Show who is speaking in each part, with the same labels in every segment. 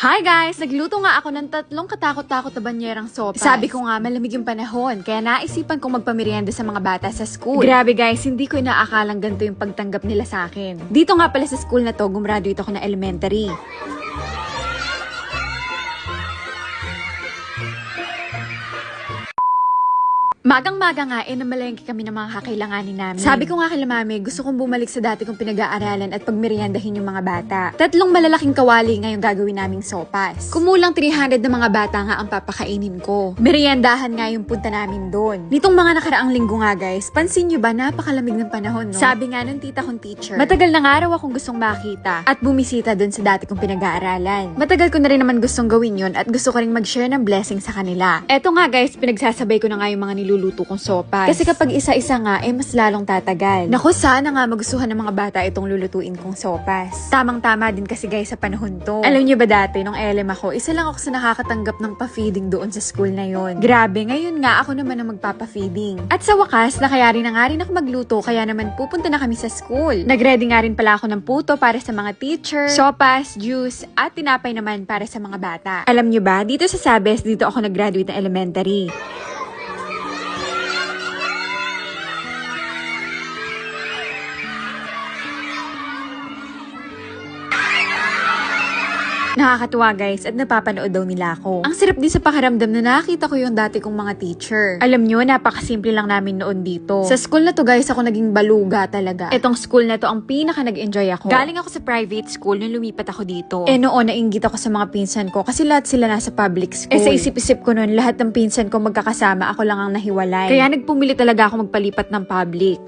Speaker 1: Hi guys! Nagluto nga ako ng 3 katakot-takot na banyerang sopas. Sabi ko nga, malamig yung panahon, kaya naisipan kong magpamerienda sa mga bata sa school. Grabe guys, hindi ko inaakalang ganito yung pagtanggap nila sa akin. Dito nga pala sa school na to, gumraduate ako na elementary. Magang-maga nga, namalengke kami ng mga kakailanganin namin. Sabi ko nga kay mami, gusto kong bumalik sa dati kong pinag-aaralan at pagmeriendahin yung mga bata. 3 malalaking kawali ngayong gagawin naming sopas. Kumulang 300 na mga bata nga ang papakainin ko. Meriendahan nga yung punta namin doon. Nitong mga nakaraang linggo nga guys, pansin nyo ba napakalamig ng panahon, no? Sabi nga ng tita kong teacher, matagal na nga raw akong gustong makita at bumisita doon sa dati kong pinag-aaralan. Matagal ko na rin naman gustong gawin yun at gusto ko rin mag-share ng blessing sa kanila. Eto nga guys, pinagsasabay ko na nga yung mga niluluto kong sopas. Kasi kapag isa-isa nga, mas lalong tatagal. Naku, sana nga magustuhan ng mga bata itong lulutuin kong sopas. Tamang-tama din kasi guys sa panahon to. Alam niyo ba dati, nung LM ako, isa lang ako sa nakakatanggap ng pa-feeding doon sa school na yon. Grabe, ngayon nga ako naman ang magpapa-feeding. At sa wakas, nakayari na nga rin ako magluto, kaya naman pupunta na kami sa school. Nagready nga rin pala ako ng puto para sa mga teacher, sopas, juice, at tinapay naman para sa mga bata. Alam niyo ba, dito sa Sabes, dito ako nag-graduate na elementary. Nakakatuwa guys at napapanood daw nila ako. Ang sarap din sa pakiramdam na nakita ko yung dati kong mga teacher. Alam nyo, napakasimple lang namin noon dito. Sa school na to guys, ako naging baluga talaga. Etong school na to ang pinaka nag-enjoy ako. Galing ako sa private school nung lumipat ako dito. Noon nainggit ako sa mga pinsan ko kasi lahat sila nasa public school. Sa isip-isip ko noon, lahat ng pinsan ko magkakasama, ako lang ang nahiwalay. Kaya nagpumili talaga ako magpalipat ng public.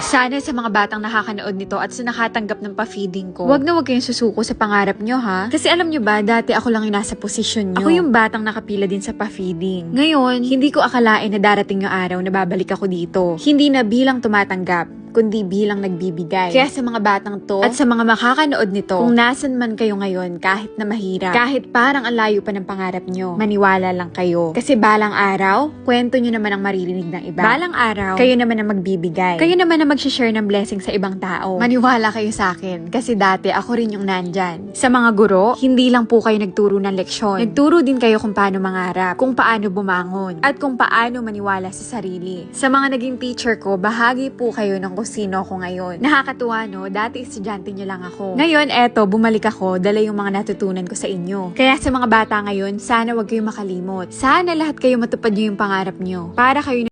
Speaker 1: Sana sa mga batang nakakanood nito at sa nakatanggap ng pa-feeding ko, wag kayong susuko sa pangarap nyo ha. Kasi alam nyo ba, dati ako lang yung nasa posisyon nyo. Ako yung batang nakapila din sa pa-feeding. Ngayon, hindi ko akalain na darating yung araw na babalik ako dito. Hindi na bilang tumatanggap, kundi bilang nagbibigay. Kaya sa mga batang to, at sa mga makakanood nito, kung nasan man kayo ngayon, kahit na mahirap, kahit parang ang layo pa ng pangarap nyo, maniwala lang kayo. Kasi balang araw, kwento nyo naman ang maririnig ng iba. Balang araw, kayo naman ang magbibigay. Kayo naman ang mag-share ng blessing sa ibang tao. Maniwala kayo sa akin, kasi dati ako rin yung nandyan. Sa mga guro, hindi lang po kayo nagturo ng leksyon. Nagturo din kayo kung paano mangarap, kung paano bumangon, at kung paano maniwala sa sarili. Sa mga naging teacher ko, bahagi po kayo ng kung sino ako ngayon. Nakakatuwa no, dati estudyante nyo lang ako. Ngayon, eto, bumalik ako, dala yung mga natutunan ko sa inyo. Kaya sa mga bata ngayon, sana wag kayong makalimot. Sana lahat kayo matupad nyo yung pangarap nyo. Para kayo